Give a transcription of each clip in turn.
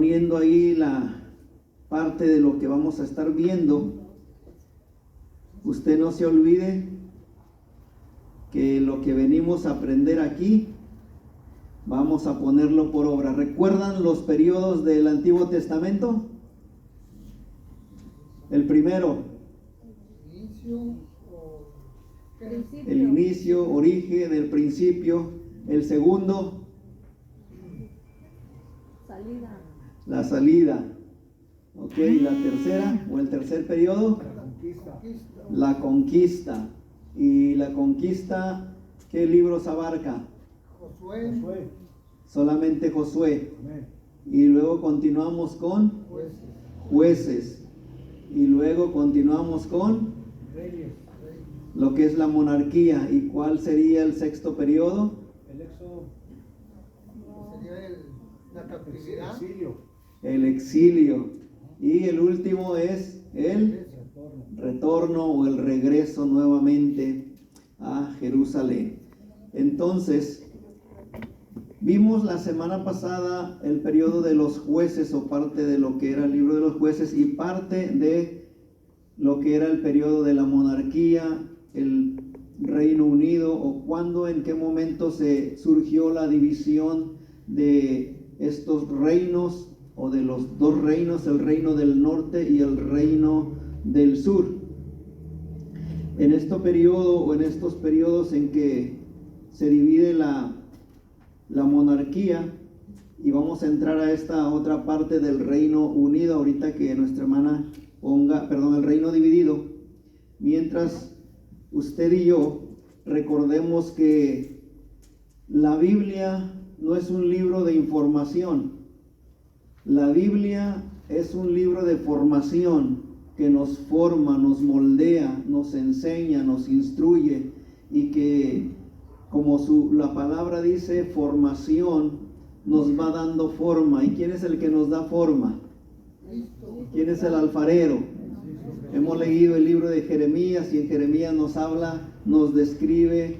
poniendo ahí la parte de lo que vamos a estar viendo, usted no se olvide que lo que venimos a aprender aquí, vamos a ponerlo por obra. ¿Recuerdan los periodos del Antiguo Testamento? El primero, el inicio, origen, el principio. El segundo, la salida. Ok, la tercera o el tercer periodo, la conquista. Y la conquista, ¿qué libros abarca? Josué. Solamente Josué. Y luego continuamos con jueces. Y luego continuamos con lo que es la monarquía. ¿Y cuál sería el sexto periodo? El éxodo. Sería la captividad. El exilio. Y el último es el retorno o el regreso nuevamente a Jerusalén. Entonces, vimos la semana pasada el periodo de los jueces, o parte de lo que era el libro de los jueces, y parte de lo que era el periodo de la monarquía, el Reino Unido, o cuándo, en qué momento se surgió la división de estos reinos, o de los dos reinos, el reino del norte y el reino del sur. En este periodo, o en estos periodos en que se divide la monarquía, y vamos a entrar a esta otra parte del Reino Unido ahorita que nuestra hermana ponga, el Reino Dividido. Mientras usted y yo recordemos que la Biblia no es un libro de información. La Biblia es un libro de formación que nos forma, nos moldea, nos enseña, nos instruye, y que, como la palabra dice, formación, nos va dando forma. ¿Y quién es el que nos da forma? ¿Quién es el alfarero? Hemos leído el libro de Jeremías, y en Jeremías nos habla, nos describe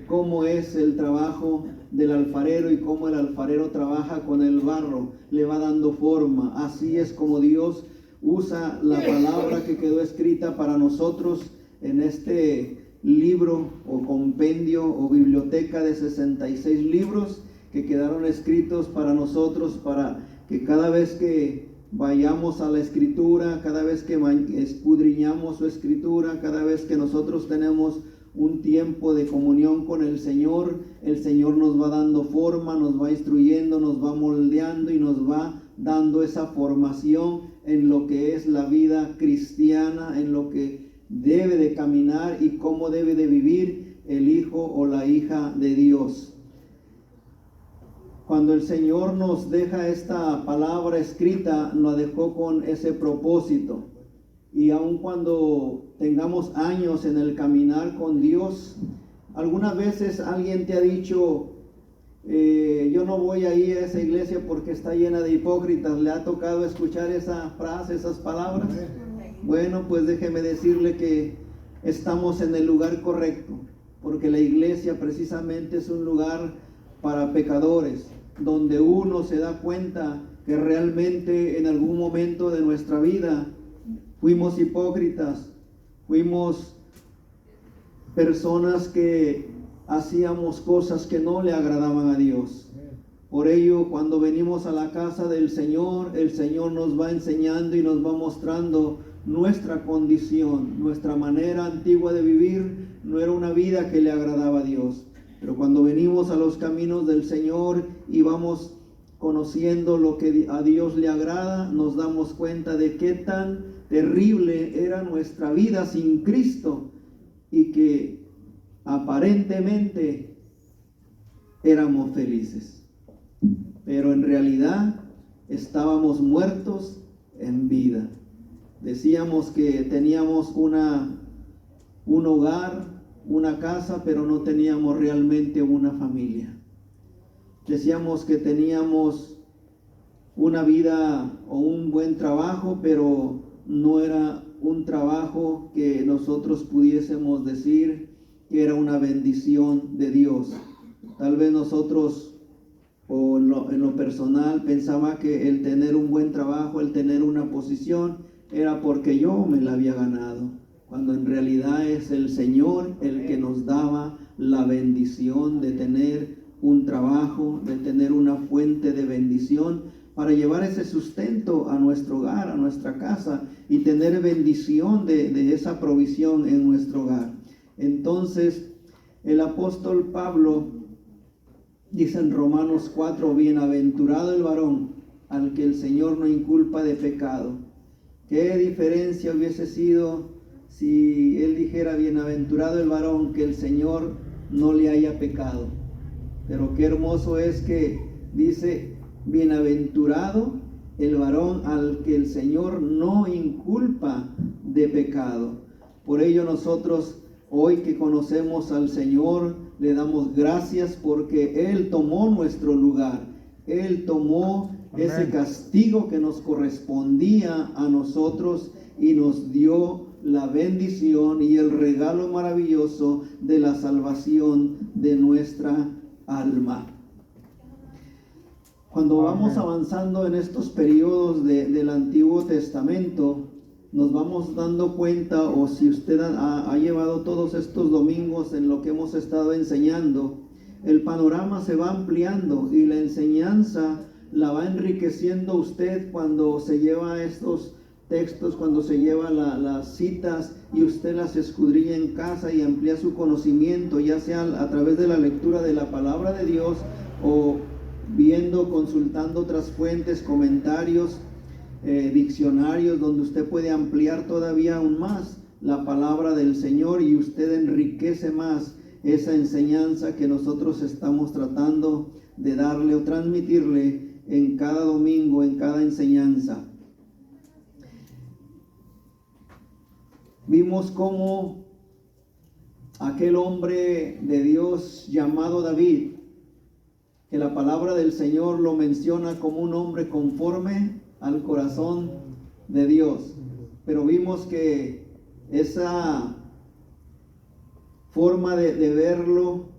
cómo es el trabajo del alfarero y cómo el alfarero trabaja con el barro, le va dando forma. Así es como Dios usa la palabra que quedó escrita para nosotros en este libro o compendio o biblioteca de 66 libros que quedaron escritos para nosotros, para que cada vez que vayamos a la escritura, cada vez que escudriñamos su escritura, cada vez que nosotros tenemos un tiempo de comunión con el Señor nos va dando forma, nos va instruyendo, nos va moldeando y nos va dando esa formación en lo que es la vida cristiana, en lo que debe de caminar y cómo debe de vivir el hijo o la hija de Dios. Cuando el Señor nos deja esta palabra escrita, nos dejó con ese propósito. Y aun cuando tengamos años en el caminar con Dios, algunas veces alguien te ha dicho, yo no voy ahí a esa iglesia porque está llena de hipócritas. ¿Le ha tocado escuchar esa frase, esas palabras? Bueno, pues déjeme decirle que estamos en el lugar correcto, porque la iglesia precisamente es un lugar para pecadores, donde uno se da cuenta que realmente en algún momento de nuestra vida fuimos hipócritas, fuimos personas que hacíamos cosas que no le agradaban a Dios. Por ello, cuando venimos a la casa del Señor, el Señor nos va enseñando y nos va mostrando nuestra condición, nuestra manera antigua de vivir. No era una vida que le agradaba a Dios. Pero cuando venimos a los caminos del Señor y vamos conociendo lo que a Dios le agrada, nos damos cuenta de qué tan terrible era nuestra vida sin Cristo, y que aparentemente éramos felices, pero en realidad estábamos muertos en vida. Decíamos que teníamos un hogar, una casa, pero no teníamos realmente una familia. Decíamos que teníamos una vida o un buen trabajo, pero no era un trabajo que nosotros pudiésemos decir que era una bendición de Dios. Tal vez nosotros, o en lo personal pensaba que el tener un buen trabajo, el tener una posición, era porque yo me la había ganado, cuando en realidad es el Señor el que nos daba la bendición de tener un trabajo, de tener una fuente de bendición para llevar ese sustento a nuestro hogar, a nuestra casa, y tener bendición de esa provisión en nuestro hogar. Entonces, el apóstol Pablo dice en Romanos 4, bienaventurado el varón al que el Señor no inculpa de pecado. ¿Qué diferencia hubiese sido si él dijera bienaventurado el varón que el Señor no le haya pecado? Pero qué hermoso es que dice bienaventurado el varón al que el Señor no inculpa de pecado. Por ello nosotros hoy que conocemos al Señor le damos gracias porque Él tomó nuestro lugar. Él tomó ese castigo que nos correspondía a nosotros y nos dio la bendición y el regalo maravilloso de la salvación de nuestra alma. Cuando vamos avanzando en estos periodos del Antiguo Testamento, nos vamos dando cuenta, o si usted ha llevado todos estos domingos en lo que hemos estado enseñando, el panorama se va ampliando y la enseñanza la va enriqueciendo usted cuando se lleva estos textos, cuando se lleva las citas y usted las escudriña en casa y amplía su conocimiento, ya sea a través de la lectura de la palabra de Dios o viendo, consultando otras fuentes, comentarios, diccionarios, donde usted puede ampliar todavía aún más la palabra del Señor y usted enriquece más esa enseñanza que nosotros estamos tratando de darle o transmitirle en cada domingo, en cada enseñanza. Vimos cómo aquel hombre de Dios llamado David, que la palabra del Señor lo menciona como un hombre conforme al corazón de Dios, pero vimos que esa forma de verlo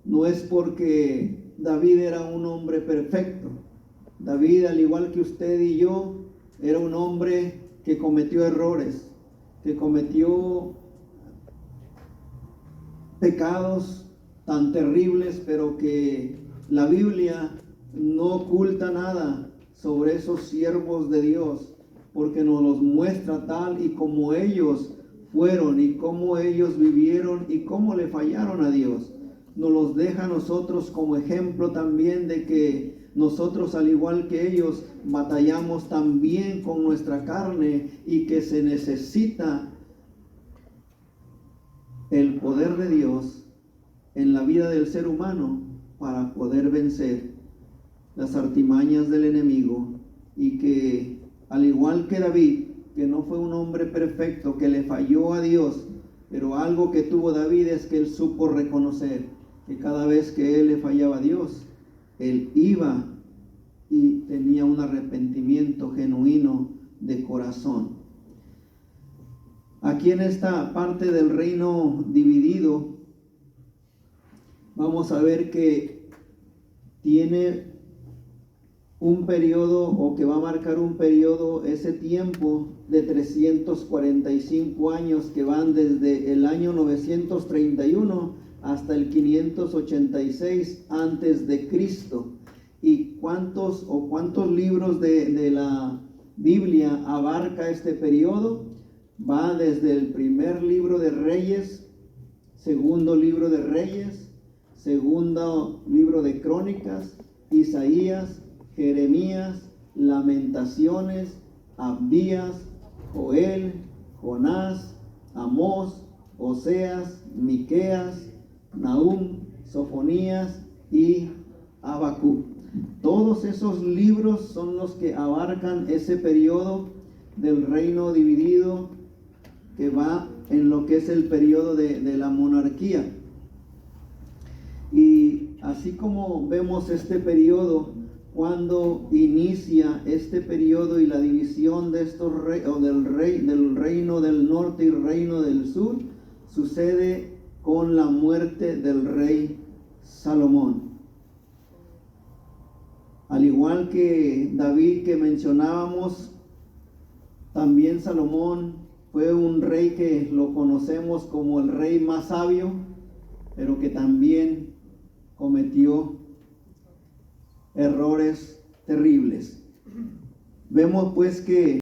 no es porque David era un hombre perfecto. David, al igual que usted y yo, era un hombre que cometió errores, que cometió pecados tan terribles, pero que la Biblia no oculta nada sobre esos siervos de Dios, porque nos los muestra tal y como ellos fueron y cómo ellos vivieron y cómo le fallaron a Dios. Nos los deja a nosotros como ejemplo también de que nosotros, al igual que ellos, batallamos también con nuestra carne y que se necesita el poder de Dios en la vida del ser humano para poder vencer las artimañas del enemigo, y que al igual que David, que no fue un hombre perfecto, que le falló a Dios, pero algo que tuvo David es que él supo reconocer que cada vez que él le fallaba a Dios, él iba y tenía un arrepentimiento genuino de corazón. Aquí en esta parte del reino dividido, vamos a ver que tiene un periodo, o que va a marcar un periodo, ese tiempo de 345 años que van desde el año 931 hasta el 586 antes de Cristo. ¿Y cuántos libros de la Biblia abarca este periodo? Va desde el primer libro de Reyes, segundo libro de Reyes, segundo libro de Crónicas, Isaías, Jeremías, Lamentaciones, Abdías, Joel, Jonás, Amós, Oseas, Miqueas, Nahum, Sofonías y Habacuc. Todos esos libros son los que abarcan ese periodo del reino dividido que va en lo que es el periodo de la monarquía. Y así como vemos este periodo, cuando inicia este periodo y la división de estos del reino del norte y reino del sur, sucede con la muerte del rey Salomón. Al igual que David que mencionábamos, también Salomón fue un rey que lo conocemos como el rey más sabio, pero que también cometió errores terribles. Vemos pues que